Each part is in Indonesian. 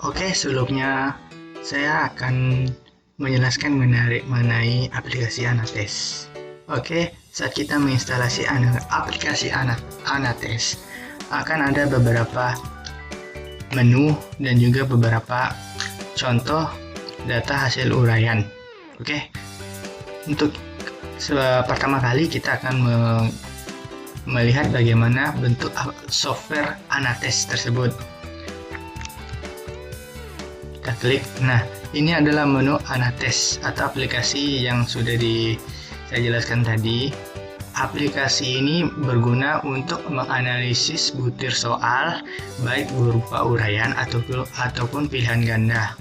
Oke, sebelumnya saya akan menjelaskan mengenai aplikasi Anates. Oke, saat kita menginstalasi aplikasi Anates, akan ada beberapa menu dan juga beberapa contoh data hasil uraian. Oke, untuk pertama kali kita akan melihat bagaimana bentuk software Anates tersebut. Kita klik. Nah, ini adalah menu Anates atau aplikasi yang sudah saya jelaskan tadi. Aplikasi ini berguna untuk menganalisis butir soal baik berupa uraian ataupun pilihan ganda.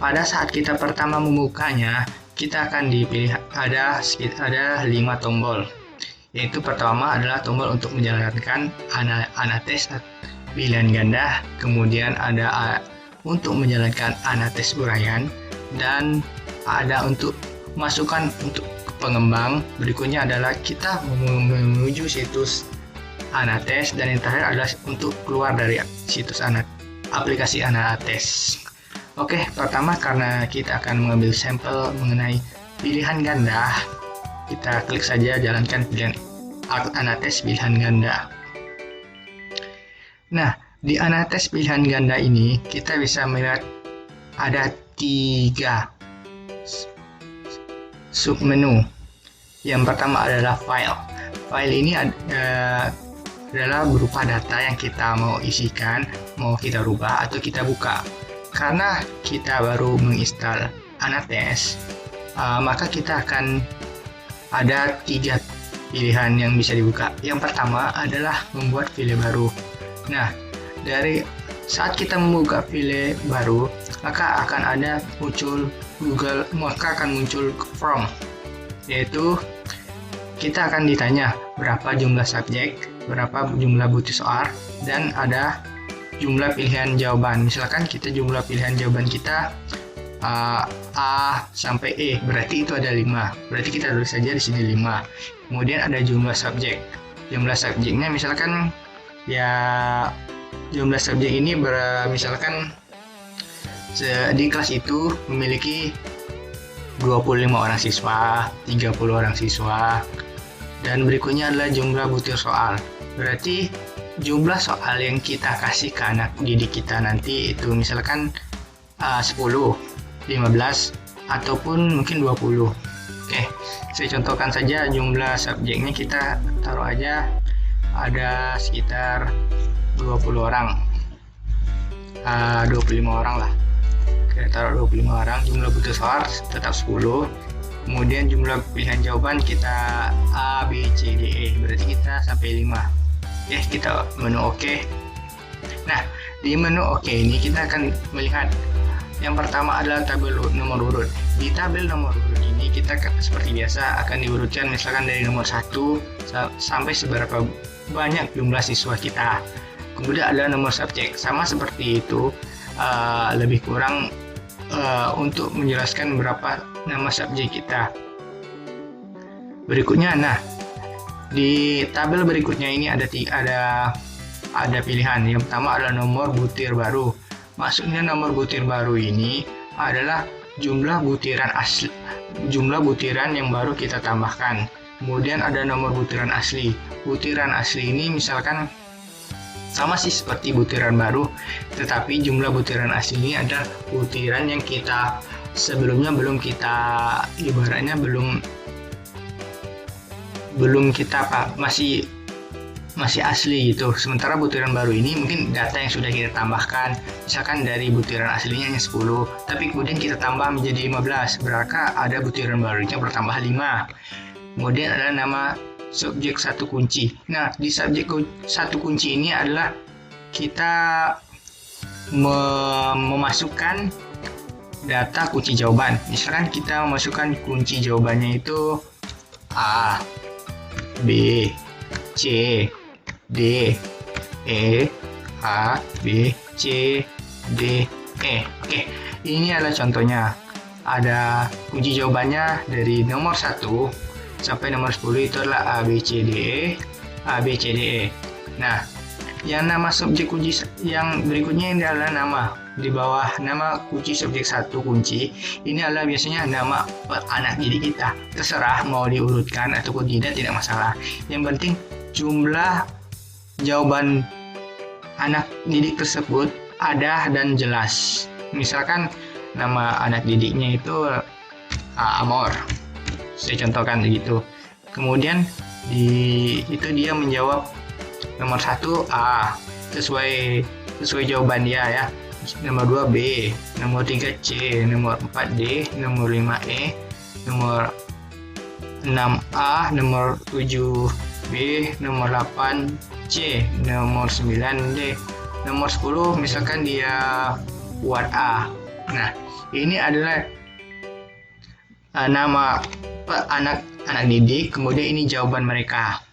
Pada saat kita pertama membukanya, kita akan dipilih ada 5 tombol. Yaitu pertama adalah tombol untuk menjalankan Anates pilihan ganda, kemudian ada untuk menjalankan Anates uraian, dan ada untuk masukan untuk pengembang. Berikutnya adalah kita menuju situs Anates, dan yang terakhir adalah untuk keluar dari situs aplikasi Anates. Oke, pertama karena kita akan mengambil sampel mengenai pilihan ganda, kita klik saja jalankan pilihan Anates pilihan ganda. Nah, di Anates pilihan ganda ini kita bisa melihat ada 3 submenu. Yang pertama adalah file. File ini adalah berupa data yang kita mau isikan, mau kita rubah atau kita buka. Karena kita baru menginstal Anates, maka kita akan ada 3 pilihan yang bisa dibuka. Yang pertama adalah membuat file baru. Nah, dari saat kita membuka file baru, maka akan muncul form, yaitu kita akan ditanya berapa jumlah subjek, berapa jumlah butir soal, dan ada jumlah pilihan jawaban. Misalkan kita jumlah pilihan jawaban kita A sampai E, berarti itu ada 5. Berarti kita tulis saja di sini 5. Kemudian ada jumlah subjek. Jumlah subjeknya misalkan jumlah subjek ini misalkan di kelas itu memiliki 25 orang siswa, 30 orang siswa, dan berikutnya adalah jumlah butir soal. Berarti jumlah soal yang kita kasih ke anak didik kita nanti itu misalkan 10, 15, ataupun mungkin 20. Oke, saya contohkan saja jumlah subjeknya, kita taruh aja ada sekitar 20 orang, 25 orang lah. Kita taruh 25 orang, jumlah butir soal tetap 10. Kemudian jumlah pilihan jawaban kita A, B, C, D, E. Berarti kita sampai 5. Oke, kita menu OK. Nah, di menu OK ini kita akan melihat yang pertama adalah tabel nomor urut. Di tabel nomor urut ini kita seperti biasa akan diurutkan misalkan dari nomor 1 sampai seberapa banyak jumlah siswa kita. Kemudian ada nomor subjek, sama seperti itu, lebih kurang untuk menjelaskan berapa nama subjek kita. Berikutnya, nah di tabel berikutnya ini ada pilihan. Yang pertama adalah nomor butir baru. Maksudnya nomor butir baru ini adalah jumlah butiran asli, jumlah butiran yang baru kita tambahkan. Kemudian ada nomor butiran asli. Butiran asli ini misalkan sama sih seperti butiran baru, tetapi jumlah butiran asli ini ada butiran yang kita sebelumnya ibaratnya belum kita masih asli gitu. Sementara butiran baru ini mungkin data yang sudah kita tambahkan, misalkan dari butiran aslinya hanya 10, tapi kemudian kita tambah menjadi 15, berarti ada butiran barunya bertambah 5. Kemudian ada nama subjek satu kunci. Nah, di subjek satu kunci ini adalah kita memasukkan data kunci jawaban. Misalkan kita memasukkan kunci jawabannya itu A, B, C, D, E, A, B, C, D, E. Oke, ini adalah contohnya. Ada kunci jawabannya dari nomor 1 sampai nomor 10 itu adalah A, B, C, D, E, A, B, C, D, E. Nah, Yang nama subjek kunci yang berikutnya ini adalah nama. Di bawah nama kunci subjek 1 kunci, ini adalah biasanya nama anak didik kita. Terserah mau diurutkan ataupun tidak masalah. Yang penting jumlah jawaban anak didik tersebut ada dan jelas. Misalkan nama anak didiknya itu Amor, saya contohkan begitu. Kemudian itu dia menjawab nomor 1 A sesuai jawaban dia ya. Nomor 2 B, nomor 3 C, nomor 4 D, nomor 5 E, nomor 6 A, nomor 7 B, nomor 8 C, nomor 9 D, nomor 10 misalkan dia buat A. Nah, ini adalah nama anak didik, kemudian ini jawaban mereka.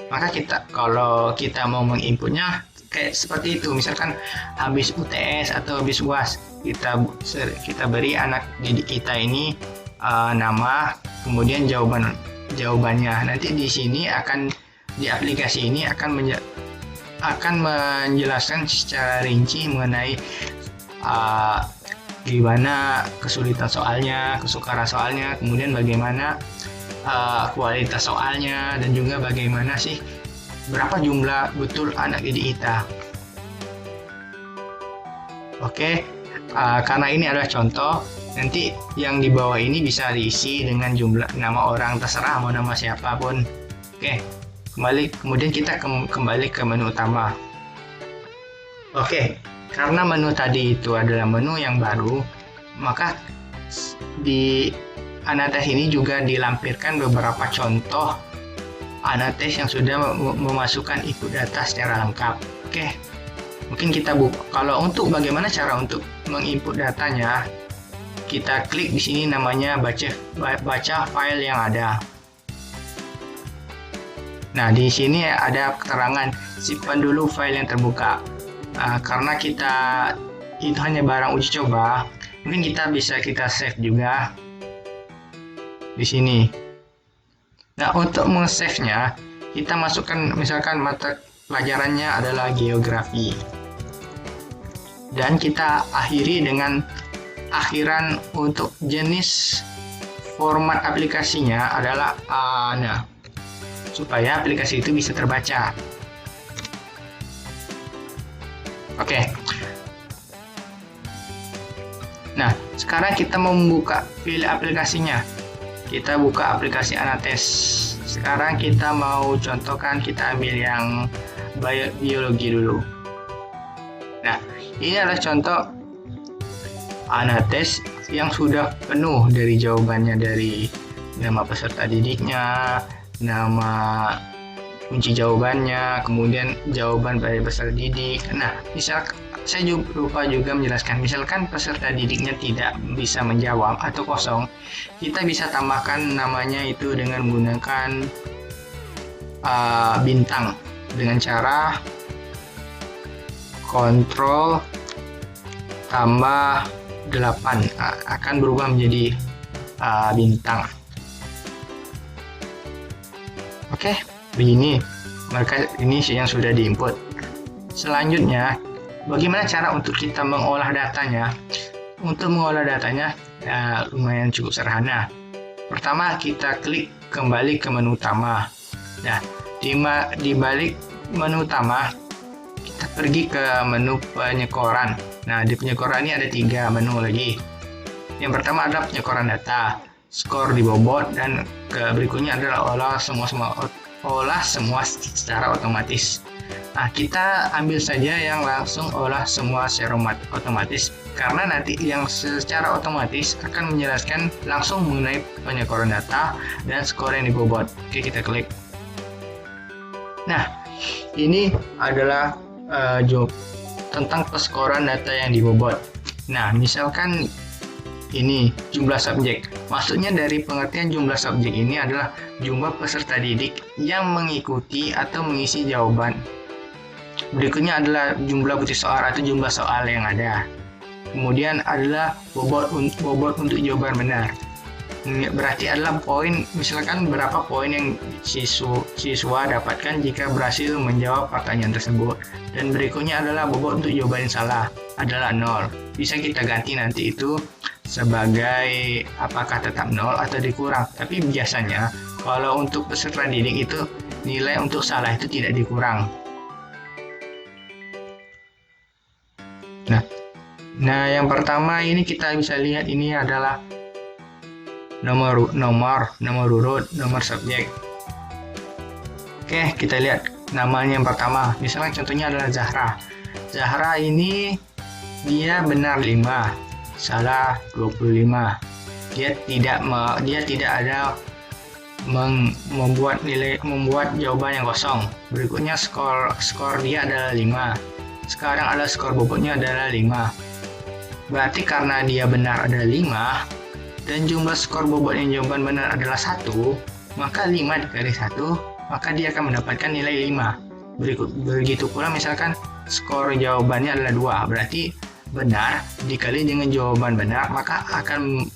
Maka kalau kita mau menginputnya kayak seperti itu, misalkan habis UTS atau habis UAS, kita beri anak didik kita ini nama, kemudian jawabannya. Nanti di sini di aplikasi ini akan menjelaskan secara rinci mengenai gimana kesulitan soalnya, kesukaran soalnya, kemudian bagaimana kualitas soalnya, dan juga bagaimana sih berapa jumlah betul anak didik kita. Oke, karena ini adalah contoh, nanti yang di bawah ini bisa diisi dengan jumlah nama orang, terserah mau nama siapapun. Oke, kemudian kita kembali ke menu utama. Oke, karena menu tadi itu adalah menu yang baru, maka di Anates ini juga dilampirkan beberapa contoh Anates yang sudah memasukkan input data secara lengkap. Oke, mungkin kita kalau untuk bagaimana cara untuk menginput datanya, kita klik di sini namanya baca file yang ada. Nah, di sini ada keterangan simpan dulu file yang terbuka. Karena itu hanya barang uji coba, mungkin kita save juga di sini. Nah, untuk meng-save-nya, kita masukkan misalkan mata pelajarannya adalah geografi. Dan kita akhiri dengan akhiran untuk jenis format aplikasinya adalah ANA, supaya aplikasi itu bisa terbaca. Oke. Nah, sekarang kita membuka pilih aplikasinya. Kita buka aplikasi Anates. Sekarang kita mau contohkan, kita ambil yang biologi dulu. Nah, ini adalah contoh Anates yang sudah penuh dari jawabannya, dari nama peserta didiknya, nama kunci jawabannya, kemudian jawaban dari peserta didik. Nah, saya lupa juga menjelaskan, misalkan peserta didiknya tidak bisa menjawab atau kosong, kita bisa tambahkan namanya itu dengan menggunakan bintang dengan cara Ctrl tambah 8, akan berubah menjadi bintang. Oke, begini mereka ini yang sudah diinput. Selanjutnya, bagaimana cara untuk kita mengolah datanya? Untuk mengolah datanya lumayan cukup sederhana. Pertama, kita klik kembali ke menu utama. Nah, di balik menu utama, kita pergi ke menu penyekoran. Nah, di penyekoran ini ada 3 menu lagi. Yang pertama adalah penyekoran data, skor di bobot, dan berikutnya adalah olah semua secara otomatis. Nah, kita ambil saja yang langsung olah semua secara otomatis, karena nanti yang secara otomatis akan menjelaskan langsung mengenai penyekoran data dan skor yang dibobot. Oke, kita klik. Nah, ini adalah tentang peskoran data yang dibobot. Nah, misalkan ini jumlah subjek. Maksudnya dari pengertian jumlah subjek ini adalah jumlah peserta didik yang mengikuti atau mengisi jawaban. Berikutnya adalah jumlah bukti soal atau jumlah soal yang ada. Kemudian adalah bobot untuk jawaban benar. berarti adalah poin, misalkan berapa poin yang siswa dapatkan jika berhasil menjawab pertanyaan tersebut. Dan berikutnya adalah bobot untuk jawaban yang salah adalah 0. Bisa kita ganti nanti itu sebagai apakah tetap 0 atau dikurang. Tapi biasanya kalau untuk peserta didik itu nilai untuk salah itu tidak dikurang. Nah, yang pertama ini kita bisa lihat ini adalah nomor urut, nomor subjek. Oke, kita lihat namanya yang pertama. Misalnya contohnya adalah Zahra. Zahra ini dia benar 5, salah 25. Dia tidak ada membuat jawaban yang kosong. Berikutnya skor dia adalah 5. Sekarang adalah skor bobotnya adalah 5. Berarti karena dia benar adalah 5 dan jumlah skor bobot yang jawaban benar adalah 1, maka 5 dikali 1, maka dia akan mendapatkan nilai 5. Begitu pula misalkan skor jawabannya adalah 2, berarti benar dikali dengan jawaban benar, maka akan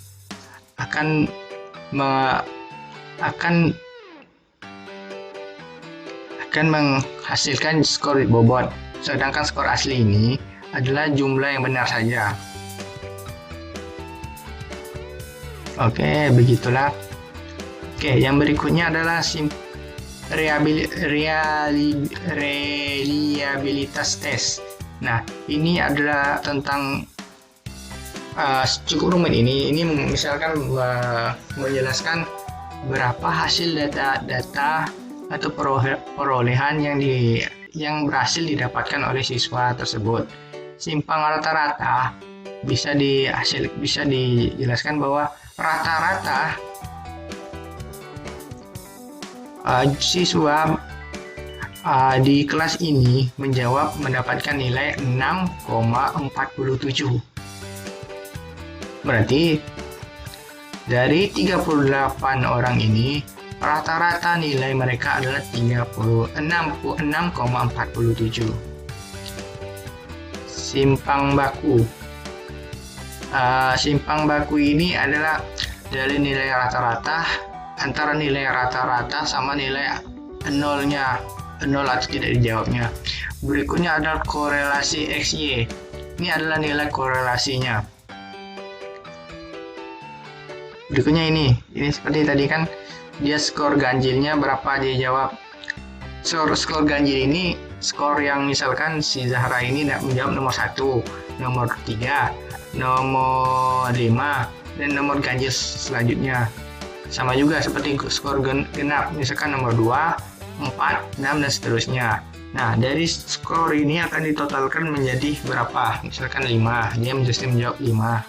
menghasilkan skor bobot. Sedangkan skor asli ini adalah jumlah yang benar saja. Oke, begitulah. Oke, yang berikutnya adalah reliabilitas tes. Nah, ini adalah tentang cukup rumit ini. Ini misalkan menjelaskan berapa hasil data atau perolehan yang berhasil didapatkan oleh siswa tersebut. Simpang rata-rata bisa dijelaskan bahwa rata-rata siswa di kelas ini mendapatkan nilai 6,47. Berarti dari 38 orang ini rata-rata nilai mereka adalah 6,47. Simpang baku. Simpang baku ini adalah dari nilai rata-rata, antara nilai rata-rata sama nilai nolnya, 0 atau tidak dijawabnya. Berikutnya adalah korelasi XY. Ini adalah nilai korelasinya. Berikutnya ini seperti tadi kan, dia skor ganjilnya berapa dia jawab. Skor ganjil ini skor yang misalkan si Zahra ini menjawab nomor 1, nomor 3, nomor 5, dan nomor ganjil selanjutnya. Sama juga seperti skor genap, misalkan nomor 2, 4, 6, dan seterusnya. Nah, dari skor ini akan ditotalkan menjadi berapa? Misalkan 5, dia mesti menjawab 5.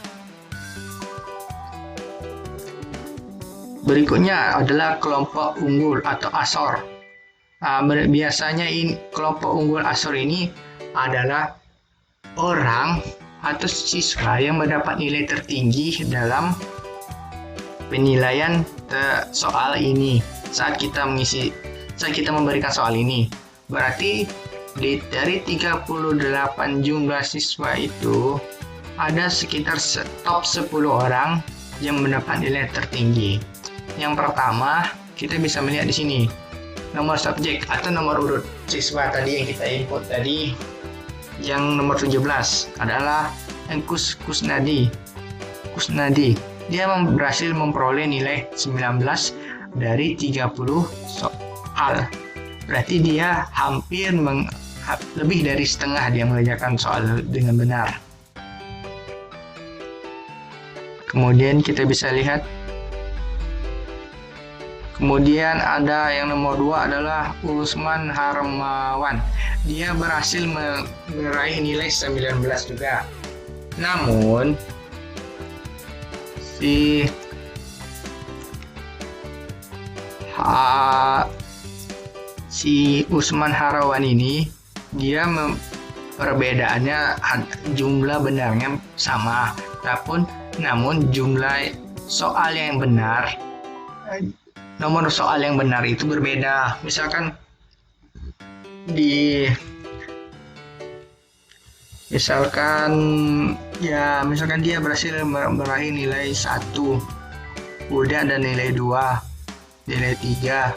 Berikutnya adalah kelompok unggul atau ASOR. Biasanya kelompok unggul ASOR ini adalah orang atau siswa yang mendapat nilai tertinggi dalam penilaian soal ini saat kita memberikan soal ini. Berarti dari 38 jumlah siswa itu ada sekitar top 10 orang yang mendapat nilai tertinggi. Yang pertama, kita bisa melihat di sini nomor subjek atau nomor urut siswa tadi yang kita input tadi, yang nomor 17 adalah Kusnadi. Dia berhasil memperoleh nilai 19 dari 30 soal. Berarti dia hampir lebih dari setengah dia mengerjakan soal dengan benar. Kemudian kita bisa lihat, kemudian ada yang nomor 2 adalah Usman Harmawan. Dia berhasil meraih nilai 19 juga. Namun si Usman Harmawan ini dia perbedaannya jumlah benarnya sama, namun jumlah soal yang benar, nomor soal yang benar itu berbeda. Misalkan misalkan dia berhasil meraih nilai 1, kemudian ada nilai 2, nilai 3.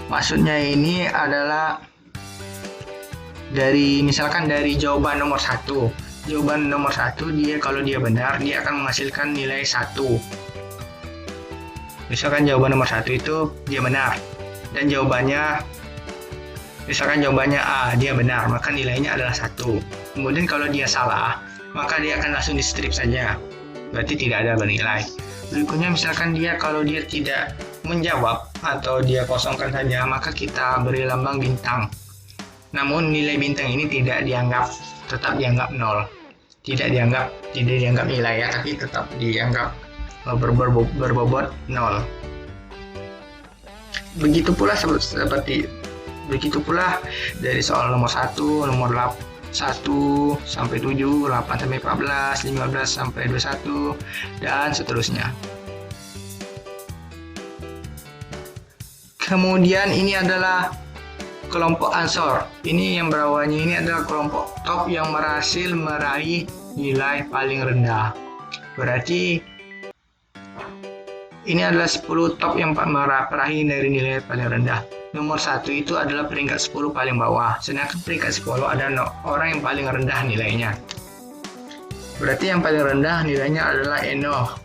Maksudnya ini adalah misalkan dari jawaban nomor 1. Jawaban nomor 1 dia kalau dia benar, dia akan menghasilkan nilai 1. Misalkan jawaban nomor 1 itu dia benar. Dan misalkan jawabannya A, dia benar, maka nilainya adalah 1. Kemudian kalau dia salah, maka dia akan langsung di strip saja. Berarti tidak ada bernilai. Berikutnya misalkan kalau dia tidak menjawab atau dia kosongkan saja, maka kita beri lambang bintang. Namun nilai bintang ini tetap dianggap 0. Tidak dianggap nilai ya, tapi tetap dianggap berbobot 0. Begitu pula dari soal nomor 1, nomor 1 sampai 7, 8 sampai 14, 15 sampai 21, dan seterusnya. Kemudian ini adalah kelompok ansor. Ini yang bawahnya ini adalah kelompok top yang berhasil meraih nilai paling rendah. Berarti ini adalah 10 top yang meraih dari nilai paling rendah. Nomor 1 itu adalah peringkat 10 paling bawah, sedangkan peringkat 10 ada orang yang paling rendah nilainya. Berarti yang paling rendah nilainya adalah Enoch.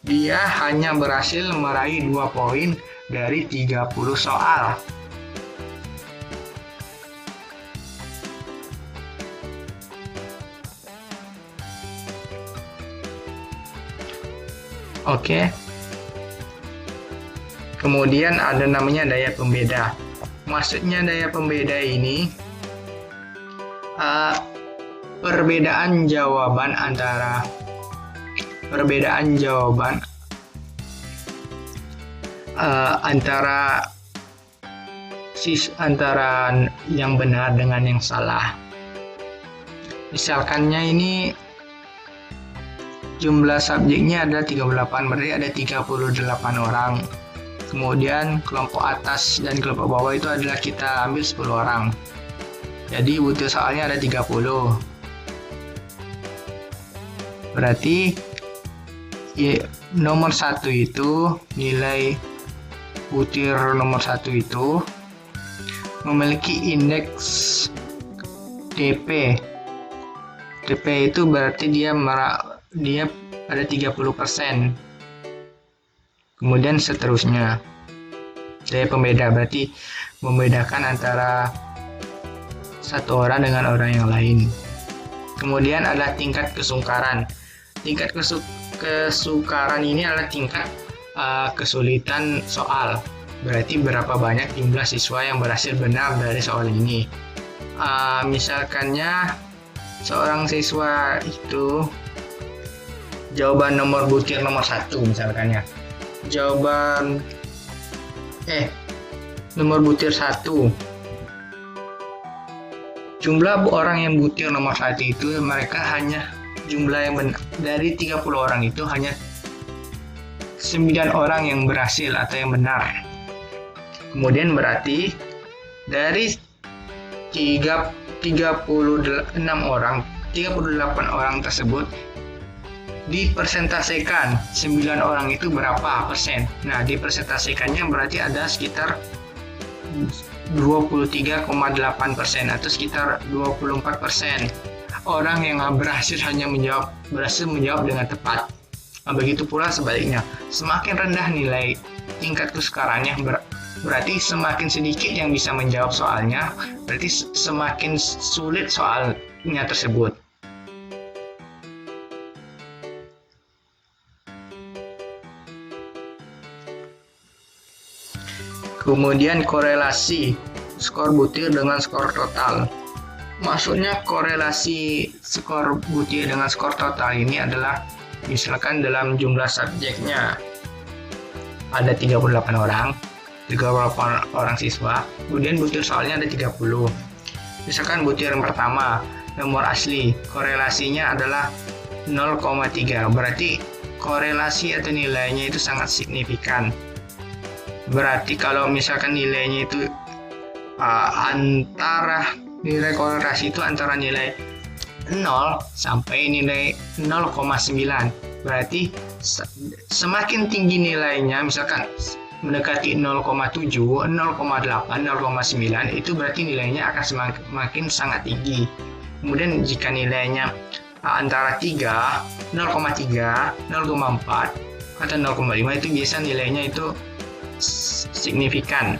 Dia hanya berhasil meraih 2 poin dari 30 soal. Oke. Kemudian ada namanya daya pembeda. Maksudnya daya pembeda ini perbedaan jawaban antara yang benar dengan yang salah. Misalkannya ini jumlah subjeknya ada 38, berarti ada 38 orang. Kemudian kelompok atas dan kelompok bawah itu adalah kita ambil 10 orang. Jadi butir soalnya ada 30. Berarti nomor 1 itu, nilai butir nomor 1 itu memiliki indeks TP. TP itu berarti dia ada 30%. Kemudian seterusnya. Daya pembeda berarti membedakan antara satu orang dengan orang yang lain. Kemudian adalah tingkat kesukaran. Tingkat kesukaran ini adalah tingkat kesulitan soal. Berarti berapa banyak jumlah siswa yang berhasil benar dari soal ini. Misalkannya seorang siswa itu jawaban nomor butir nomor 1 misalkannya. Nomor butir 1. Jumlah orang yang butir nomor 1 itu mereka hanya jumlah yang benar. Dari 30 orang itu hanya 9 orang yang berhasil atau yang benar. Kemudian berarti dari 38 orang tersebut dipersentasekan 9 orang itu berapa persen. Nah, dipersentasekannya berarti ada sekitar 23,8% atau sekitar 24% orang yang berhasil menjawab dengan tepat. Nah, begitu pula sebaliknya. Semakin rendah nilai tingkat kesukarannya berarti semakin sedikit yang bisa menjawab soalnya, berarti semakin sulit soalnya tersebut. Kemudian korelasi skor butir dengan skor total. Maksudnya korelasi skor butir dengan skor total ini adalah misalkan dalam jumlah subjeknya ada 38 orang siswa, kemudian butir soalnya ada 30. Misalkan butir yang pertama, nomor asli, korelasinya adalah 0,3, berarti korelasi atau nilainya itu sangat signifikan. Berarti kalau misalkan nilainya itu nilai korelasi itu antara nilai 0 sampai nilai 0,9. Berarti semakin tinggi nilainya, misalkan mendekati 0,7, 0,8, 0,9, itu berarti nilainya akan semakin sangat tinggi. Kemudian jika nilainya antara 3, 0,3, 0,4, atau 0,5, itu biasa nilainya itu signifikan.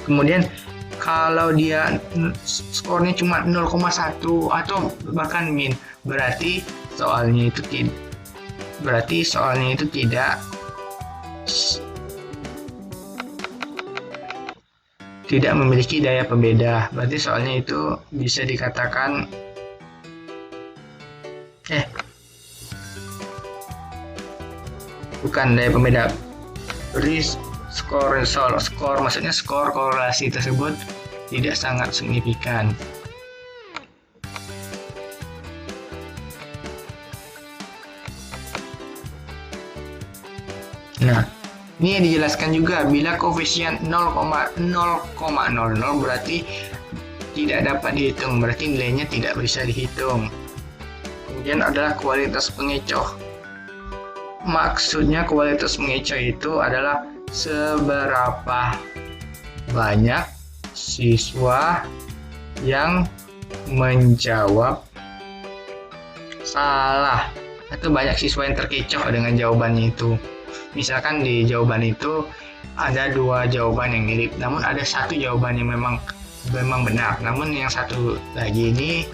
Kemudian kalau dia skornya cuma 0,1 atau bahkan min, berarti soalnya itu tidak memiliki daya pembeda. Berarti soalnya itu bisa dikatakan bukan daya pembeda. Berarti skor maksudnya skor korelasi tersebut tidak sangat signifikan. Nah, ini dijelaskan juga bila koefisien 0,00 berarti tidak dapat dihitung, berarti nilainya tidak bisa dihitung. Kemudian adalah kualitas pengecoh. Maksudnya kualitas pengecoh itu adalah seberapa banyak siswa yang menjawab salah atau banyak siswa yang terkecoh dengan jawabannya itu. Misalkan di jawaban itu ada 2 jawaban yang mirip, namun ada 1 jawaban yang memang benar, namun yang satu lagi ini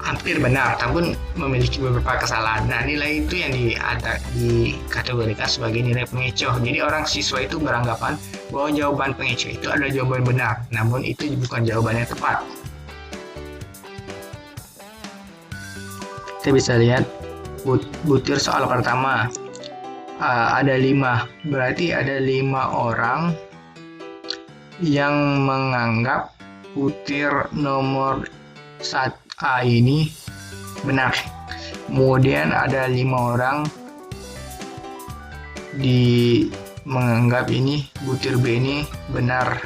hampir benar, namun memiliki beberapa kesalahan. Nah, nilai itu yang dikategorikan sebagai nilai pengecoh. Jadi siswa itu beranggapan bahwa jawaban pengecoh itu adalah jawaban benar, namun itu bukan jawaban yang tepat. Kita bisa lihat butir soal pertama. Ada 5, berarti ada 5 orang yang menganggap butir nomor 1A ini benar. Kemudian ada 5 orang menganggap ini butir B ini benar.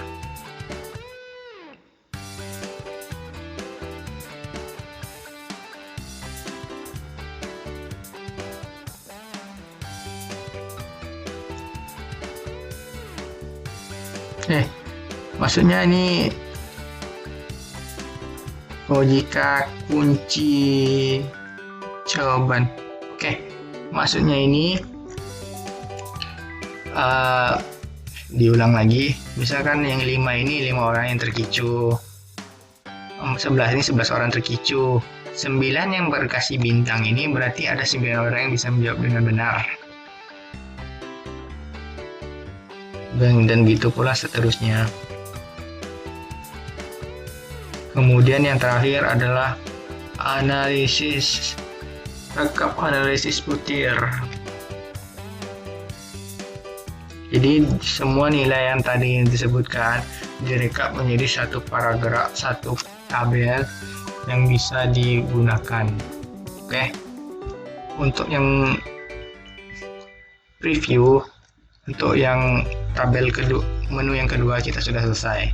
Maksudnya ini jika kunci jawaban. Maksudnya ini diulang lagi. Misalkan yang 5 ini 5 orang yang terkicu. 11 ini 11 orang terkicu. 9 yang berkasih bintang ini berarti ada 9 orang yang bisa menjawab dengan benar. Dan gitu pula seterusnya. Kemudian yang terakhir adalah rekap analisis butir. Jadi semua nilai yang tadi disebutkan direkap menjadi satu paragraf, satu tabel yang bisa digunakan. Untuk yang preview, untuk yang tabel kedua, menu yang kedua kita sudah selesai.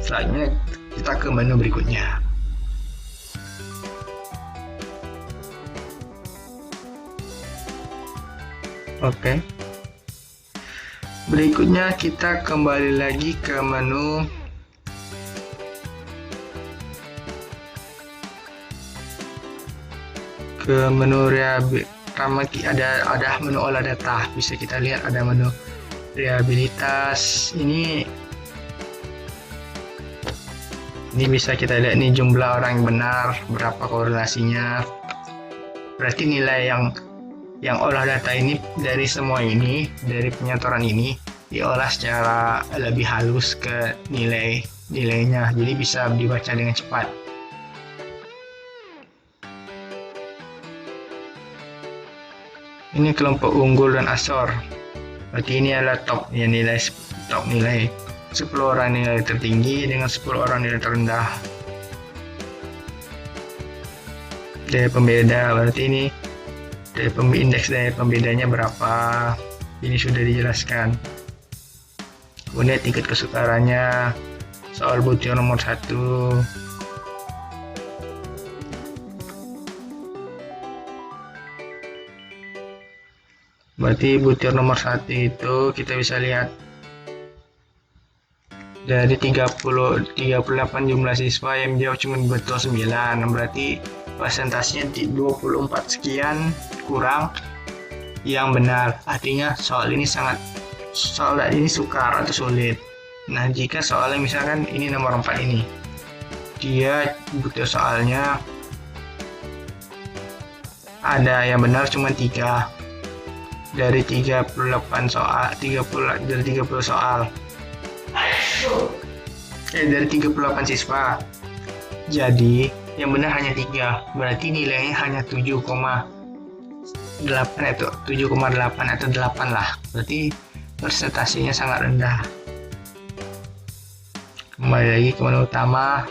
Selanjutnya kita ke menu berikutnya. Berikutnya kita kembali lagi ke menu ada menu olah data. Bisa kita lihat ada menu reliabilitas. Ini bisa kita lihat nih jumlah orang yang benar, berapa korelasinya. Berarti nilai yang olah data ini dari semua ini, dari penyantoran ini diolah secara lebih halus ke nilainya, jadi bisa dibaca dengan cepat. Ini kelompok unggul dan Asor. Berarti ini adalah top nilai 10 orang nilai tertinggi dengan 10 orang nilai terendah. Daya pembeda, berarti ini indeks daya pembedanya berapa, ini sudah dijelaskan. Kemudian tingkat kesukarannya, soal butir nomor 1. Berarti butir nomor 1 itu kita bisa lihat dari 38 jumlah siswa yang jawab cuma betul 9, berarti persentasenya di 24 sekian kurang yang benar. Artinya soal ini sukar atau sulit. Nah, jika soalnya misalkan ini nomor 4 ini, dia butir soalnya ada yang benar cuma 3 dari 38 soal, dari 30 soal. Dari 38 siswa. Jadi yang benar hanya 3, berarti nilainya hanya 7,8 atau 8 lah. Berarti presentasinya sangat rendah. Kembali lagi ke menu utama.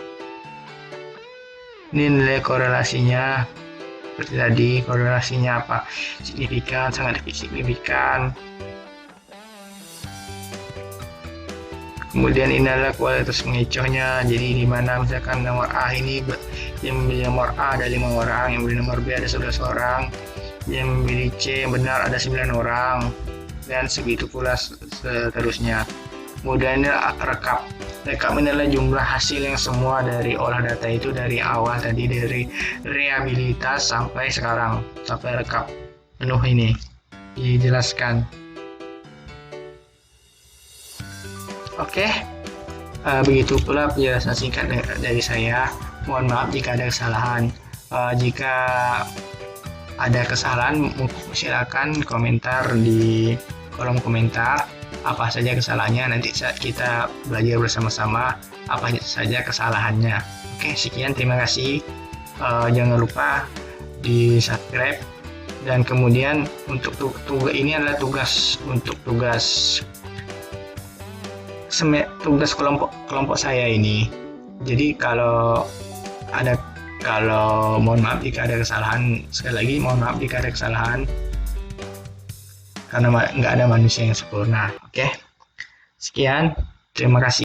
Ini nilai korelasinya. Seperti tadi, korelasinya apa? Signifikan, sangat signifikan. Kemudian ini adalah kualitas pengecohnya. Jadi di mana misalkan nomor A ini yang memilih nomor A ada 5 orang, yang memilih nomor B ada 11 orang, yang memilih C yang benar ada 9 orang, dan segitu pula seterusnya. Kemudian ini rekap. Rekap ini adalah jumlah hasil yang semua dari olah data itu dari awal tadi, dari rehabilitas sampai sekarang, sampai rekap penuh ini dijelaskan. Oke, begitu pula penjelasan singkat dari saya. Mohon maaf jika ada kesalahan. Jika ada kesalahan, silakan komentar di kolom komentar apa saja kesalahannya. Nanti kita belajar bersama-sama apa saja kesalahannya. Oke, sekian, terima kasih. Jangan lupa di subscribe, dan kemudian untuk tugas ini adalah tugas kelompok saya ini. Jadi kalau mohon maaf jika ada kesalahan, sekali lagi mohon maaf jika ada kesalahan, karena nggak ada manusia yang sempurna. Oke, sekian, terima kasih.